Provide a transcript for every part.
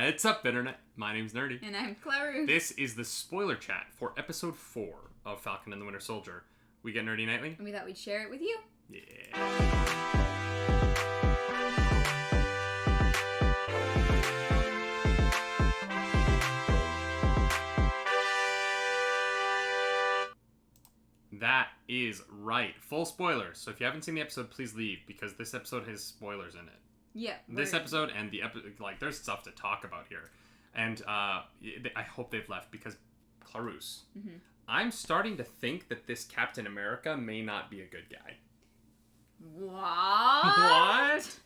What's up, Internet? My name's Nerdy. And I'm Clarus. This is the spoiler chat for episode 4 of Falcon and the Winter Soldier. We get nerdy nightly? And we thought we'd share it with you. Yeah. That is right. Full spoilers. So if you haven't seen the episode, please leave, because this episode has spoilers in it. Yeah. This episode and the episode, like, there's stuff to talk about here. And I hope they've left, because Clarus, I'm starting to think that this Captain America may not be a good guy. What?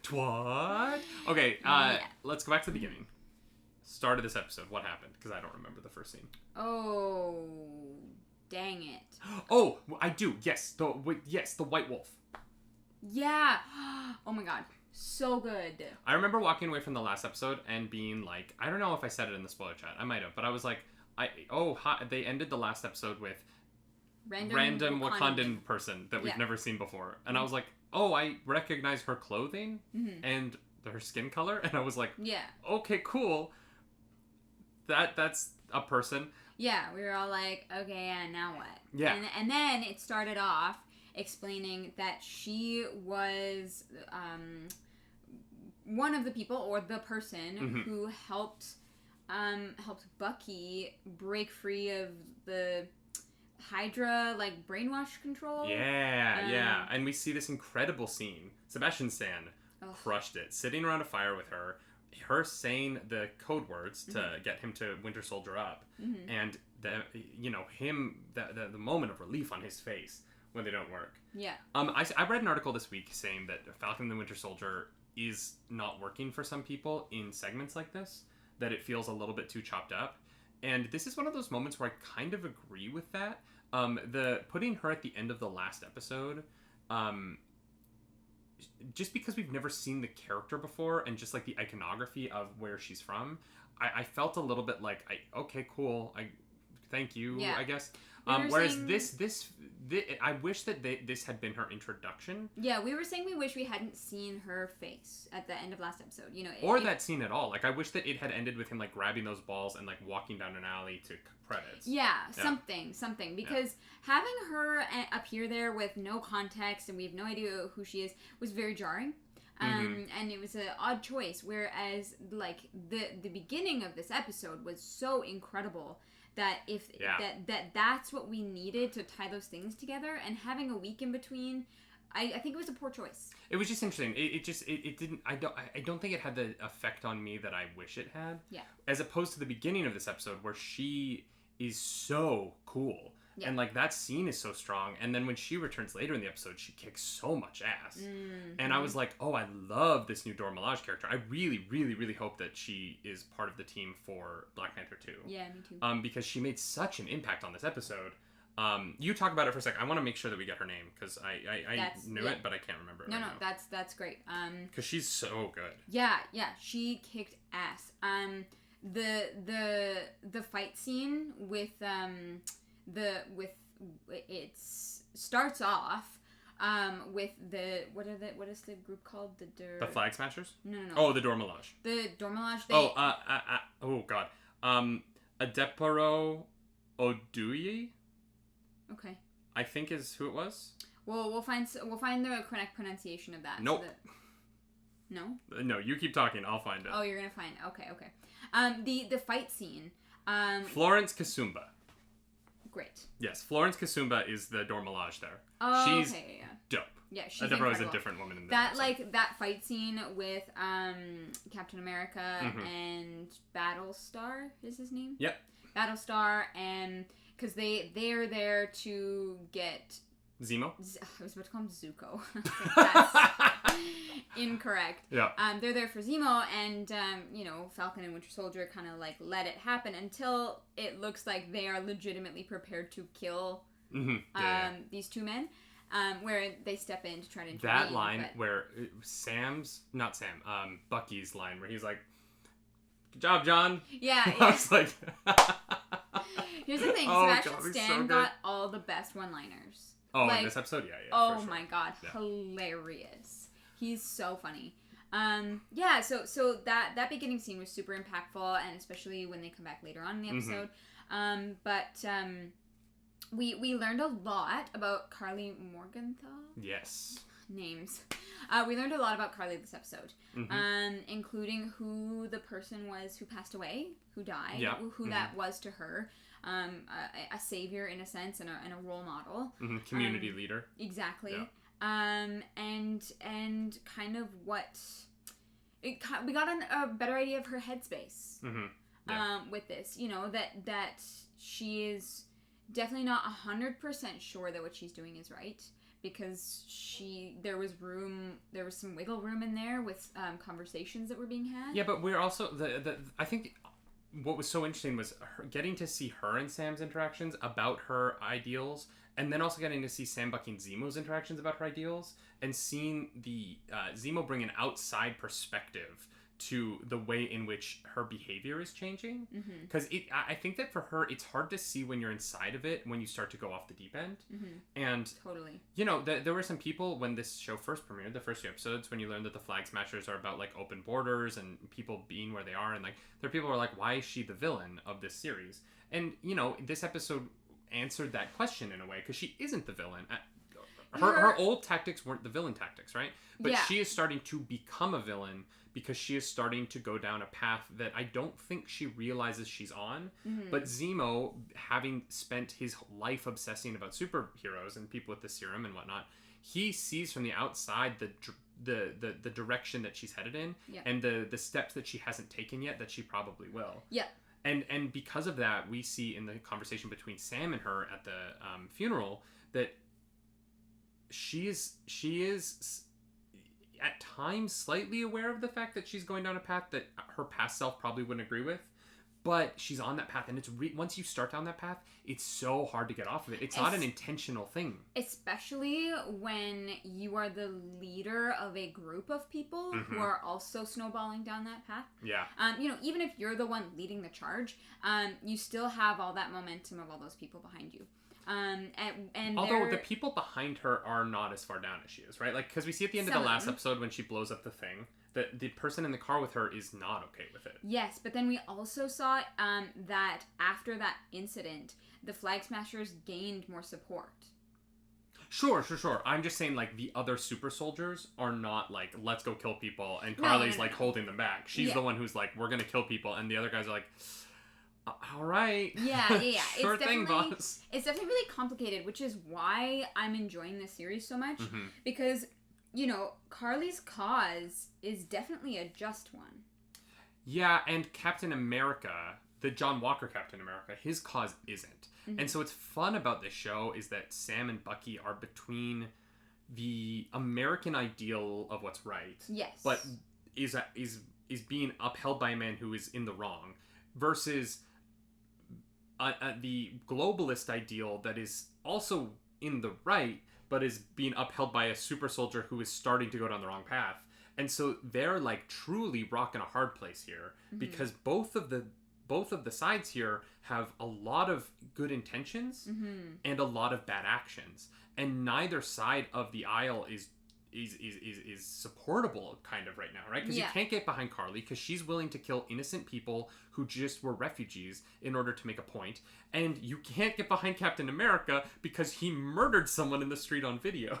What? Okay, let's go back to the beginning. Start of this episode. What happened? Because I don't remember the first scene. Oh, dang it. Oh, I do. Yes, the White Wolf. Yeah. Oh my god. So good. I remember walking away from the last episode and being like, I don't know if I said it in the spoiler chat. I might have, but I was like, they ended the last episode with random Wakandan person that we've never seen before. And I was like, oh, I recognize her clothing and her skin color. And I was like, yeah, okay, cool. That's a person. Yeah, we were all like, okay, yeah, now what? Yeah. And then it started off explaining that she was one of the people, or the person who helped Bucky break free of the Hydra, like, brainwash control. Yeah. And we see this incredible scene. Sebastian Stan crushed it, sitting around a fire with her saying the code words to get him to Winter Soldier up, and the moment of relief on his face when they don't work. Yeah. I read an article this week saying that Falcon and the Winter Soldier is not working for some people in segments like this, that it feels a little bit too chopped up. And this is one of those moments where I kind of agree with that. The putting her at the end of the last episode, just because we've never seen the character before, and just like the iconography of where she's from, I felt a little bit like, okay, cool, thank you, I guess. Whereas this I wish that this had been her introduction. Yeah, we were saying we wish we hadn't seen her face at the end of last episode, or that scene at all. Like, I wish that it had ended with him, like, grabbing those balls and, like, walking down an alley to credits. Yeah, something. Because having her appear there with no context and we have no idea who she is was very jarring. And it was an odd choice. Whereas, like, the beginning of this episode was so incredible that that's what we needed to tie those things together, and having a week in between, I think it was a poor choice. It was just interesting. It didn't. I don't think it had the effect on me that I wish it had. Yeah. As opposed to the beginning of this episode, where she is so cool. Yeah. And, like, that scene is so strong. And then when she returns later in the episode, she kicks so much ass. And I was like, oh, I love this new Dora Milaje character. I really, really, really hope that she is part of the team for Black Panther 2. Yeah, me too. Because she made such an impact on this episode. You talk about it for a sec. I want to make sure that we get her name, because I knew it, but I can't remember it. No, that's great. Because she's so good. Yeah, she kicked ass. The fight scene with it starts off with what is the group called? The Flag Smashers? No. Oh, the Dora Milaje. The Dora Milaje. Oh god. Adepero Oduye. Okay. I think is who it was. Well, we'll find the correct pronunciation of that. Nope. No. No, you keep talking. I'll find it. Oh, you're gonna find. Okay. The fight scene. Florence Kasumba. Great. Yes, Florence Kasumba is the Dora Milaje there. Oh, she's dope. Yeah, she's incredible. Is a different woman in that episode. Like, that fight scene with Captain America and Battlestar is his name? Yep. Battlestar, and because they're there to get Zemo? I was about to call him Zuko. That's incorrect. Yeah. They're there for Zemo, and, Falcon and Winter Soldier kind of, like, let it happen until it looks like they are legitimately prepared to kill these two men, where they step in to try to intervene. That line where Bucky's line where he's like, good job, John. Yeah. I was like... Here's the thing, Sebastian Stan got all the best one-liners. Oh, like, in this episode? Yeah. Oh, my God. Yeah. Hilarious. He's so funny. So that beginning scene was super impactful, and especially when they come back later on in the episode. We learned a lot about Carly Morgenthau. Yes. Names. We learned a lot about Carly this episode, including who the person was who passed away, who died, who that was to her, a savior in a sense, and a role model, community leader. Exactly. Yeah. And kind of what we got a better idea of her headspace. With this, that she is definitely not 100% sure that what she's doing is right. Because there was some wiggle room in there with conversations that were being had. Yeah, but we're also I think what was so interesting was getting to see her and Sam's interactions about her ideals, and then also getting to see Sam, Bucky, and Zemo's interactions about her ideals, and seeing the Zemo bring an outside perspective to the way in which her behavior is changing. Because I think that for her, it's hard to see when you're inside of it when you start to go off the deep end. And totally, there were some people when this show first premiered, the first few episodes, when you learned that the Flag Smashers are about like open borders and people being where they are, and like there are people who are like, why is she the villain of this series? And this episode answered that question in a way, because she isn't the villain. Her old tactics weren't the villain tactics, right? But she is starting to become a villain because she is starting to go down a path that I don't think she realizes she's on. But Zemo, having spent his life obsessing about superheroes and people with the serum and whatnot, he sees from the outside the direction that she's headed in, and the steps that she hasn't taken yet that she probably will. Yeah. And because of that, we see in the conversation between Sam and her at the funeral that she is at times slightly aware of the fact that she's going down a path that her past self probably wouldn't agree with, but she's on that path, and it's once you start down that path, it's so hard to get off of it. It's not an intentional thing, especially when you are the leader of a group of people who are also snowballing down that path. Even if you're the one leading the charge, you still have all that momentum of all those people behind you. And although the people behind her are not as far down as she is, right? Like, because we see at the end of the last episode when she blows up the thing, that the person in the car with her is not okay with it. Yes, but then we also saw that after that incident, the Flag Smashers gained more support. Sure. I'm just saying, like, the other super soldiers are not like, let's go kill people, and Carly's no. holding them back. She's the one who's like, we're gonna kill people, and the other guys are like, all right. Yeah. Sure thing, boss. It's definitely really complicated, which is why I'm enjoying this series so much. Because, Carly's cause is definitely a just one. Yeah, and Captain America, the John Walker Captain America, his cause isn't. And so what's fun about this show is that Sam and Bucky are between the American ideal of what's right. Yes. But is being upheld by a man who is in the wrong, versus the globalist ideal that is also in the right, but is being upheld by a super soldier who is starting to go down the wrong path. And so they're like truly rocking a hard place here, because both of the sides here have a lot of good intentions and a lot of bad actions, and neither side of the aisle is supportable kind of right now, right? Because you can't get behind Carly because she's willing to kill innocent people who just were refugees in order to make a point, and you can't get behind Captain America because he murdered someone in the street on video.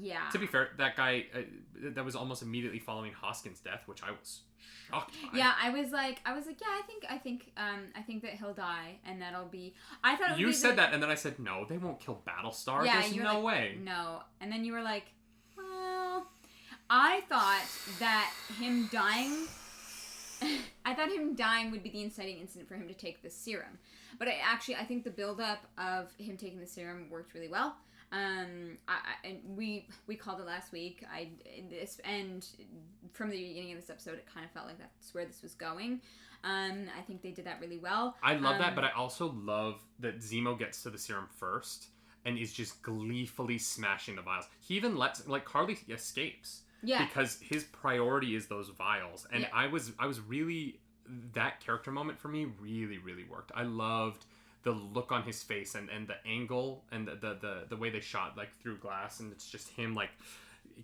Yeah. To be fair, that guy that was almost immediately following Hoskins' death, which I was shocked by. Yeah, I was like, yeah, I think that he'll die, and that'll be. I thought it would you be said that, and then I said no, they won't kill Battlestar. Yeah, there's no way. No, and then you were like, well, I thought that him dying. I thought him dying would be the inciting incident for him to take the serum, but I think the buildup of him taking the serum worked really well. And we called it last week. And from the beginning of this episode, it kind of felt like that's where this was going. I think they did that really well. I love that, but I also love that Zemo gets to the serum first and is just gleefully smashing the vials. He even lets, like, Carly escapes. Yeah. Because his priority is those vials. And I was really, that character moment for me really, really worked. I loved the look on his face and the angle and the way they shot, like, through glass, and it's just him, like,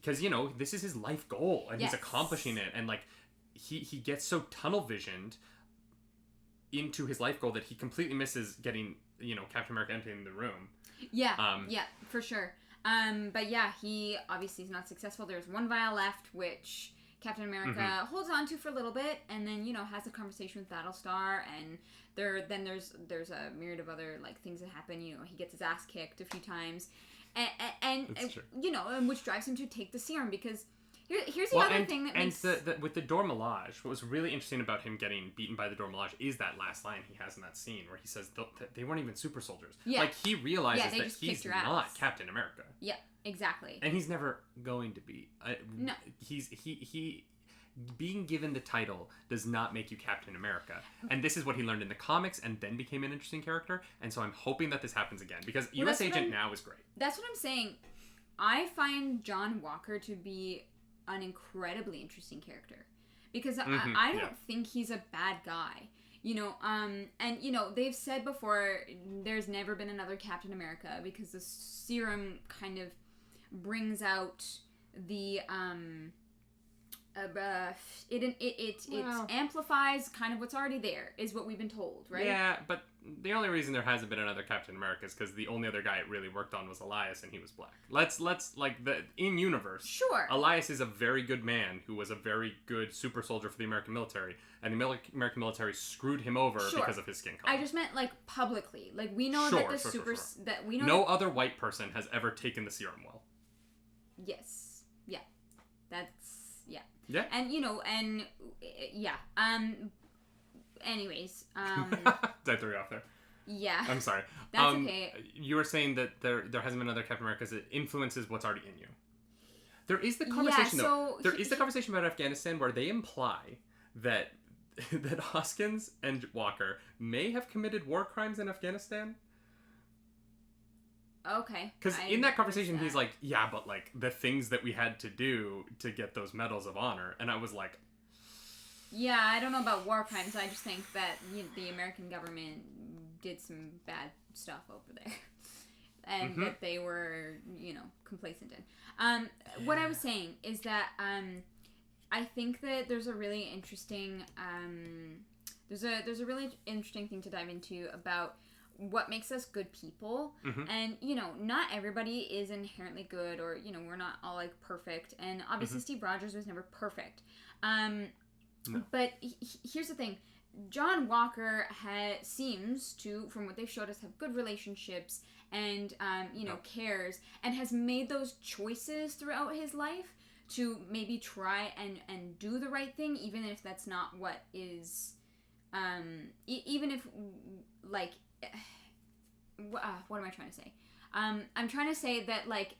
because, this is his life goal, and he's accomplishing it, and, like, he gets so tunnel visioned into his life goal that he completely misses getting, Captain America entering the room. Yeah, for sure. But yeah, he obviously is not successful. There's one vial left, which Captain America holds on to for a little bit, and then, has a conversation with Battlestar, and there's a myriad of other, like, things that happen. He gets his ass kicked a few times, and which drives him to take the serum, because here's the other thing that makes... And with the Dor Milaje, what was really interesting about him getting beaten by the Dor Milaje is that last line he has in that scene where he says they weren't even super soldiers. Yeah. Like, he realizes that he's not Captain America. Yeah, exactly. And he's never going to be. No. He being given the title does not make you Captain America. And this is what he learned in the comics and then became an interesting character. And so I'm hoping that this happens again, because U.S. Agent now is great. That's what I'm saying. I find John Walker to be an incredibly interesting character, because I don't think he's a bad guy, and they've said before there's never been another Captain America, because the serum kind of brings out the it amplifies kind of what's already there, is what we've been told, right? Yeah, but the only reason there hasn't been another Captain America is because the only other guy it really worked on was Elias, and he was black. Let's like, the in universe. Sure. Elias is a very good man who was a very good super soldier for the American military, and the American military screwed him over because of his skin color. I just meant, like, publicly. Like, we know that the super that we know no other white person has ever taken the serum well. Yes. Yeah. That's yeah. And yeah. Anyways, Did I throw you off there? Yeah. I'm sorry. That's okay. You were saying that there hasn't been another Captain America because it influences what's already in you. There is the conversation There is the conversation about Afghanistan where they imply that Hoskins and Walker may have committed war crimes in Afghanistan. Okay. Because in that conversation, he's like, yeah, but, like, the things that we had to do to get those medals of honor. And I was like... Yeah, I don't know about war crimes. I just think that the American government did some bad stuff over there. And that they were, complacent in. What I was saying is that I think that there's a really interesting... there's a really interesting thing to dive into about what makes us good people. And not everybody is inherently good, or we're not all, like, perfect, and obviously Steve Rogers was never perfect, no. But here's the thing: John Walker seems to, from what they've showed us, have good relationships, and cares, and has made those choices throughout his life to maybe try and do the right thing, even if that's not what is even if, like, what am I trying to say? I'm trying to say that, like,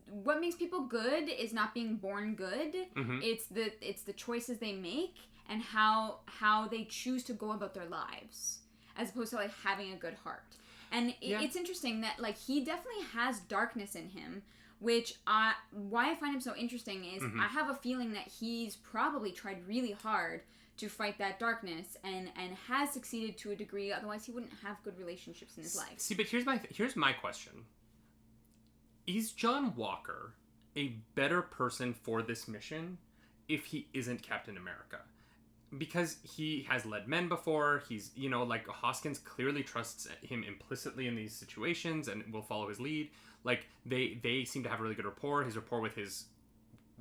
what makes people good is not being born good. It's the choices they make and how they choose to go about their lives, as opposed to, like, having a good heart. And it's interesting that, like, he definitely has darkness in him, which why I find him so interesting is I have a feeling that he's probably tried really hard to fight that darkness, and has succeeded to a degree. Otherwise, he wouldn't have good relationships in his life. See, but here's my question: is John Walker a better person for this mission if he isn't Captain America? Because he has led men before. He's, like, Hoskins clearly trusts him implicitly in these situations and will follow his lead. Like, they seem to have a really good rapport. His rapport with his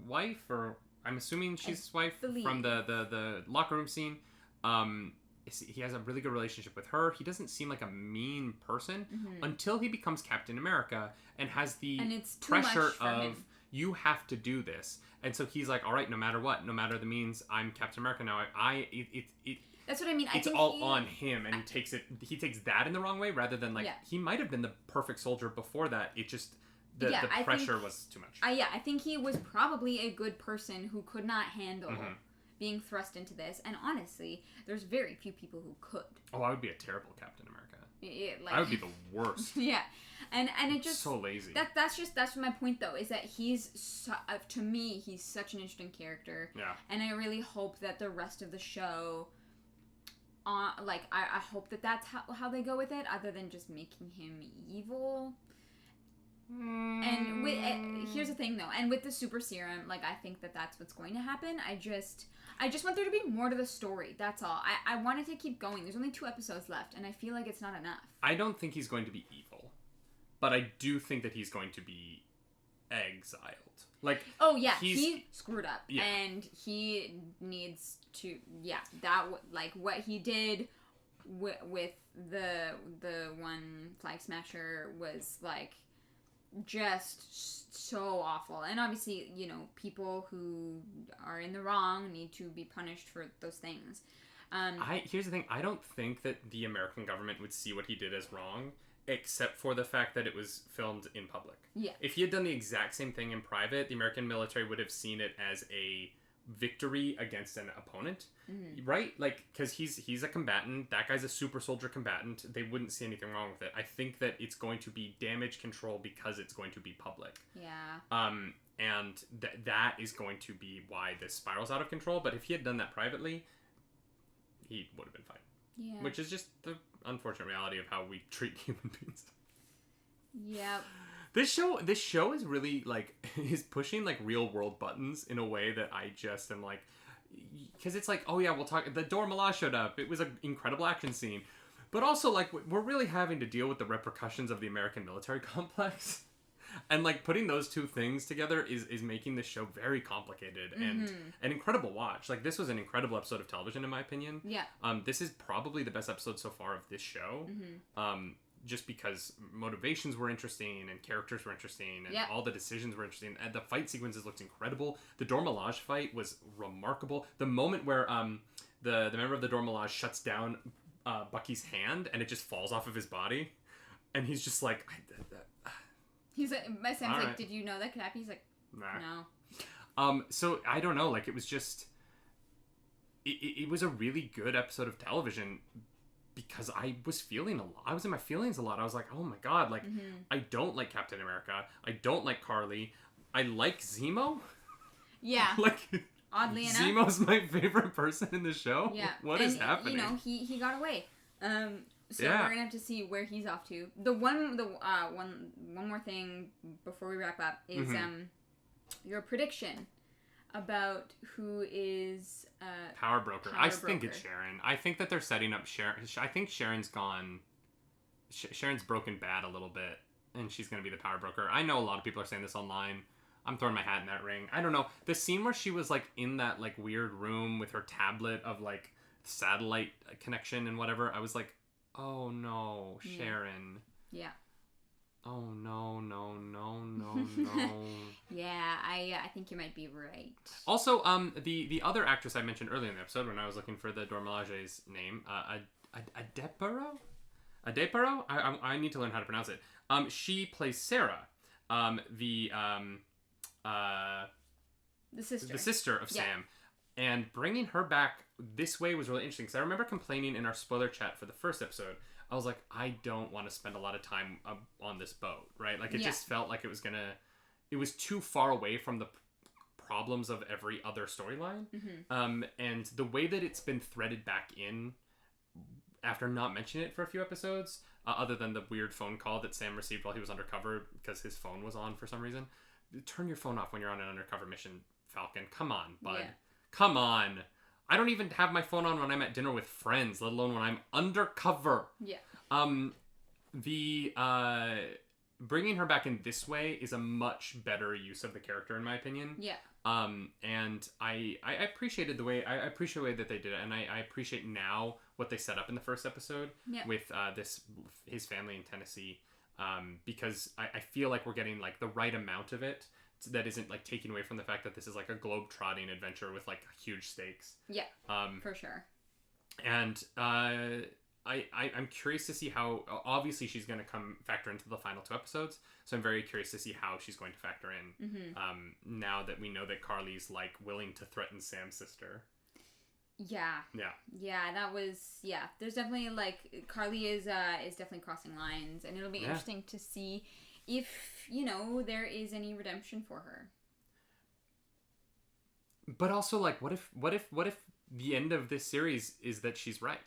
wife, or I'm assuming she's his wife from the locker room scene. He has a really good relationship with her. He doesn't seem like a mean person until he becomes Captain America and has the pressure of, you have to do this. And so he's like, all right, no matter what, no matter the means, I'm Captain America now. That's what I mean. It's all on him, and he takes that in the wrong way, rather than, like, he might have been the perfect soldier before that. It just... The pressure was too much. I think he was probably a good person who could not handle being thrust into this. And honestly, there's very few people who could. Oh, I would be a terrible Captain America. Like, I would be the worst. Yeah. And it just... so lazy. That's my point, though, is that he's... to me, he's such an interesting character. Yeah. And I really hope that the rest of the show... I hope that that's how they go with it, other than just making him evil. And here's the thing, though. And with the super serum, like, I think that's what's going to happen. I just want there to be more to the story. That's all. I wanted to keep going. There's only 2 episodes left, and I feel like it's not enough. I don't think he's going to be evil, but I do think that he's going to be exiled. Like, oh yeah, he screwed up, and he needs to. Yeah, what he did with the one flag smasher was like just so awful. And obviously, you know, people who are in the wrong need to be punished for those things. Here's the thing. I don't think that the American government would see what he did as wrong, except for the fact that it was filmed in public. Yeah. If he had done the exact same thing in private, the American military would have seen it as a victory against an opponent, right? Like, because he's a combatant. That guy's a super soldier combatant. They wouldn't see anything wrong with it. I think that it's going to be damage control because it's going to be public. Yeah. And that is going to be why this spirals out of control. But if he had done that privately, he would have been fine. Yeah. Which is just the unfortunate reality of how we treat human beings. Yep. This show is really, like, is pushing, like, real world buttons in a way that I just am like, because it's like, oh yeah, we'll talk, the Dora Milaje showed up, it was an incredible action scene, but also, like, we're really having to deal with the repercussions of the American military complex, and, like, putting those two things together is making this show very complicated and an incredible watch. Like, this was an incredible episode of television, in my opinion. Yeah. This is probably the best episode so far of this show. Just because motivations were interesting and characters were interesting and all the decisions were interesting and the fight sequences looked incredible. The Dora Milaje fight was remarkable. The moment where the member of the Dora Milaje shuts down Bucky's hand and it just falls off of his body, and he's just like, he's like, my son's like, right. Did you know that could happen? He's like, nah. No. So I don't know. Like, it was just, it was a really good episode of television. Because I was feeling a lot. I was in my feelings a lot. I was like, oh my god, like, I don't like Captain America. I don't like Carly. I like Zemo. Yeah. Like, oddly enough. Zemo's my favorite person in the show. Yeah. What is happening? You know, he got away. So we're gonna have to see where he's off to. The one more thing before we wrap up is your prediction about who is Power Broker. I think it's Sharon. I think that they're setting up Sharon. I think Sharon's gone. Sharon's broken bad a little bit, and she's going to be the Power Broker. I know a lot of people are saying this online. I'm throwing my hat in that ring. I don't know. The scene where she was, like, in that, like, weird room with her tablet of, like, satellite connection and whatever, I was like, oh no, Sharon. Yeah. Oh no. Yeah, I think you might be right. Also, the other actress I mentioned earlier in the episode when I was looking for the Dora Milaje's name, Adepero? I need to learn how to pronounce it. She plays Sarah, the sister of Sam. And bringing her back this way was really interesting, because I remember complaining in our spoiler chat for the first episode. I was like, I don't want to spend a lot of time on this boat, right? Like, it just felt like it was too far away from the problems of every other storyline. And the way that it's been threaded back in after not mentioning it for a few episodes, other than the weird phone call that Sam received while he was undercover because his phone was on for some reason. Turn your phone off when you're on an undercover mission, Falcon. Come on, bud. Yeah. Come on. I don't even have my phone on when I'm at dinner with friends, let alone when I'm undercover. Yeah. Bringing her back in this way is a much better use of the character, in my opinion. Yeah. And I appreciated the way that they did it, and I appreciate now what they set up in the first episode with his family in Tennessee, because I feel like we're getting, like, the right amount of it that isn't, like, taking away from the fact that this is, like, a globe-trotting adventure with, like, huge stakes. Yeah, for sure. And I'm curious to see how, obviously she's going to factor into the final 2 episodes, so I'm very curious to see how she's going to factor in, now that we know that Carly's, like, willing to threaten Sam's sister. Yeah, that was, there's definitely, like, Carly is definitely crossing lines, and it'll be interesting to see if, you know, there is any redemption for her. But also, like, what if the end of this series is that she's right?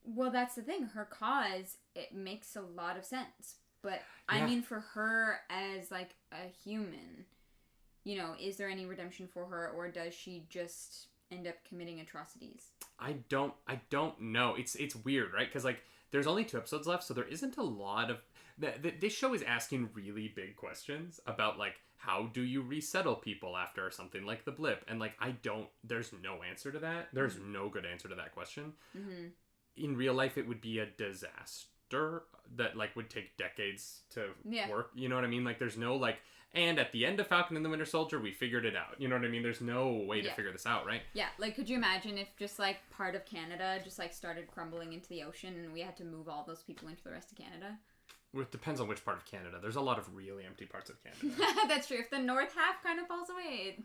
Well, that's the thing. Her cause, it makes a lot of sense. But I mean, for her as like a human, you know, is there any redemption for her, or does she just end up committing atrocities? I don't know. It's weird, right? Because like there's only 2 episodes left, so there isn't a lot of this show is asking really big questions about like how do you resettle people after something like the blip, and like there's no answer to that. There's no good answer to that question. In real life, it would be a disaster that like would take decades to work. You know what I mean? Like there's no like. And at the end of Falcon and the Winter Soldier, we figured it out. You know what I mean? There's no way to figure this out, right? Yeah, like, could you imagine if just, like, part of Canada just, like, started crumbling into the ocean and we had to move all those people into the rest of Canada? Well, it depends on which part of Canada. There's a lot of really empty parts of Canada. That's true. If the north half kind of falls away,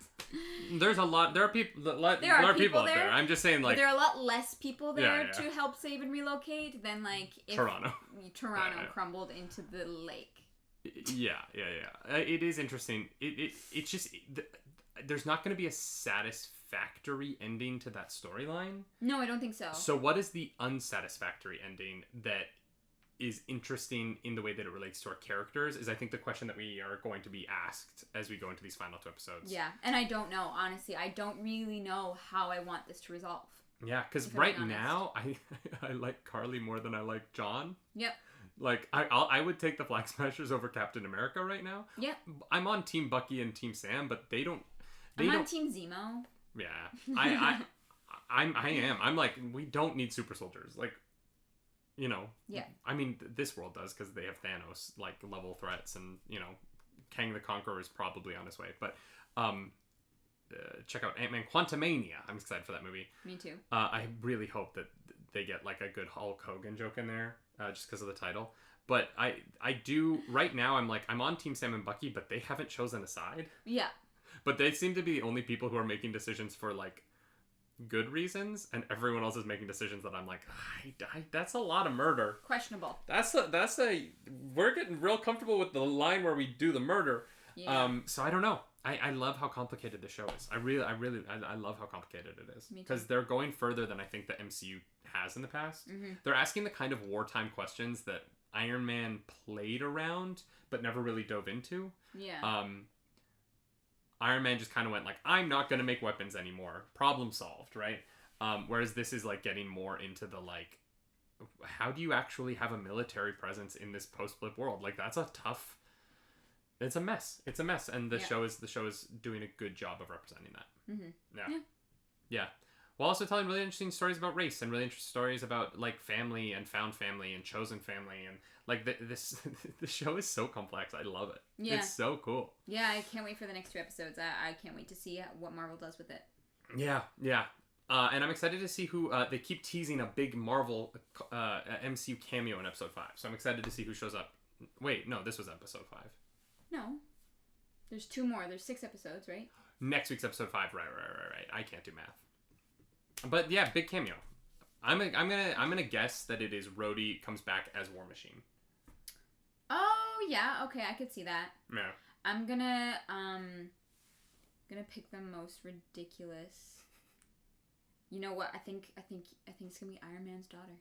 there's a lot. There are people. There are people out there. I'm just saying, like, but there are a lot less people there to help save and relocate than like if Toronto crumbled into the lake. Yeah. It is interesting. It's just there's not going to be a satisfactory ending to that storyline. No, I don't think so. So what is the unsatisfactory ending that is interesting in the way that it relates to our characters is I think the question that we are going to be asked as we go into these final 2 episodes. Yeah, and I don't know, honestly. I don't really know how I want this to resolve. Yeah, because right now, I like Carly more than I like John. Yep. Like, I would take the Flag Smashers over Captain America right now. Yep. I'm on Team Bucky and Team Sam, but I'm on Team Zemo. Yeah. I am. I'm like, we don't need super soldiers. Like, you know. Yeah. I mean, this world does because they have Thanos, like, level threats, and, you know, Kang the Conqueror is probably on his way. But, check out Ant-Man Quantumania. I'm excited for that movie. Me too. I really hope that they get, like, a good Hulk Hogan joke in there. Just because of the title. But I do, right now, I'm on Team Sam and Bucky, but they haven't chosen a side. Yeah. But they seem to be the only people who are making decisions for, like, good reasons, and everyone else is making decisions that I'm like, that's a lot of murder. Questionable. We're getting real comfortable with the line where we do the murder. Yeah. So I don't know. I love how complicated the show is. I love how complicated it is. Because they're going further than I think the MCU has in the past. Mm-hmm. They're asking the kind of wartime questions that Iron Man played around, but never really dove into. Yeah. Iron Man just kind of went like, I'm not going to make weapons anymore. Problem solved, right? Whereas this is like getting more into the like, how do you actually have a military presence in this post-blip world? Like that's a tough... It's a mess. And the show is doing a good job of representing that. Mm-hmm. Yeah. While also telling really interesting stories about race and really interesting stories about like family and found family and chosen family and like the show is so complex. I love it. Yeah. It's so cool. Yeah, I can't wait for the next 2 episodes. I can't wait to see what Marvel does with it. Yeah. And I'm excited to see who they keep teasing a big Marvel MCU cameo in episode 5. So I'm excited to see who shows up. Wait, no, this was episode 5. No. There's 2 more. There's 6 episodes, right? Next week's episode 5. Right. I can't do math. But yeah, big cameo. I'm gonna guess that it is Rhodey comes back as War Machine. Oh yeah, okay, I could see that. Yeah. I'm gonna pick the most ridiculous. You know what? I think it's gonna be Iron Man's daughter.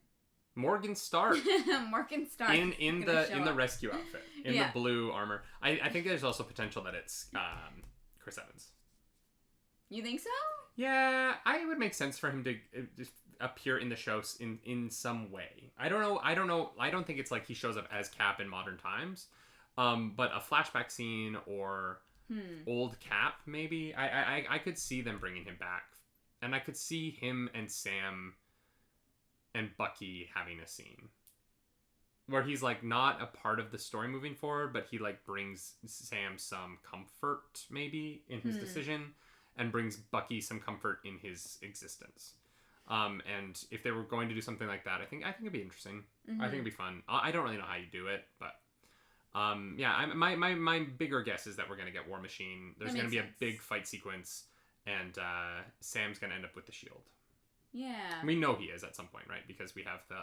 Morgan Stark. Morgan Stark. In the rescue outfit. In the blue armor. I think there's also potential that it's Chris Evans. You think so? Yeah, it would make sense for him to just appear in the show in some way. I don't know. I don't think it's like he shows up as Cap in modern times. But a flashback scene or old Cap, maybe. I could see them bringing him back. And I could see him and Sam and Bucky having a scene where he's like not a part of the story moving forward, but he like brings Sam some comfort maybe in his decision and brings Bucky some comfort in his existence. And if they were going to do something like that, I think it'd be interesting. Mm-hmm. I think it'd be fun. I don't really know how you do it, but my bigger guess is that we're gonna get War Machine. There's gonna be a big fight sequence, and Sam's gonna end up with the shield. Yeah. We know he is at some point, right? Because we have the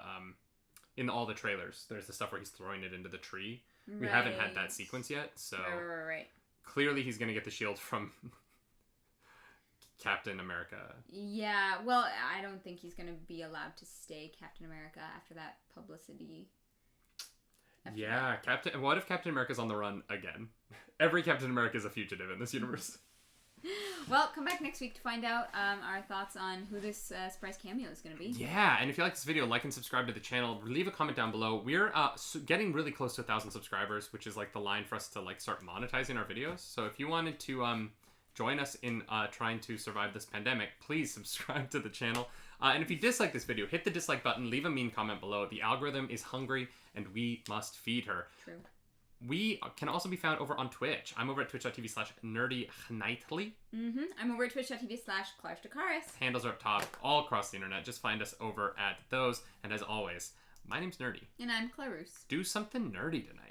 in all the trailers, there's the stuff where he's throwing it into the tree. Right. We haven't had that sequence yet, so right. Clearly he's gonna get the shield from Captain America. Yeah, well, I don't think he's gonna be allowed to stay Captain America after that publicity. Yeah, what if Captain America's on the run again? Every Captain America is a fugitive in this universe. Well, come back next week to find out our thoughts on who this surprise cameo is going to be. Yeah, and if you like this video, like and subscribe to the channel. Leave a comment down below. We're getting really close to 1,000 subscribers, which is like the line for us to like start monetizing our videos. So if you wanted to join us in trying to survive this pandemic, please subscribe to the channel. And if you dislike this video, hit the dislike button. Leave a mean comment below. The algorithm is hungry, and we must feed her. True. We can also be found over on Twitch. I'm over at twitch.tv/nerdyknightly. I'm over at twitch.tv/ClarishDakaris. Handles are up top all across the internet. Just find us over at those. And as always, my name's Nerdy. And I'm Clarus. Do something nerdy tonight.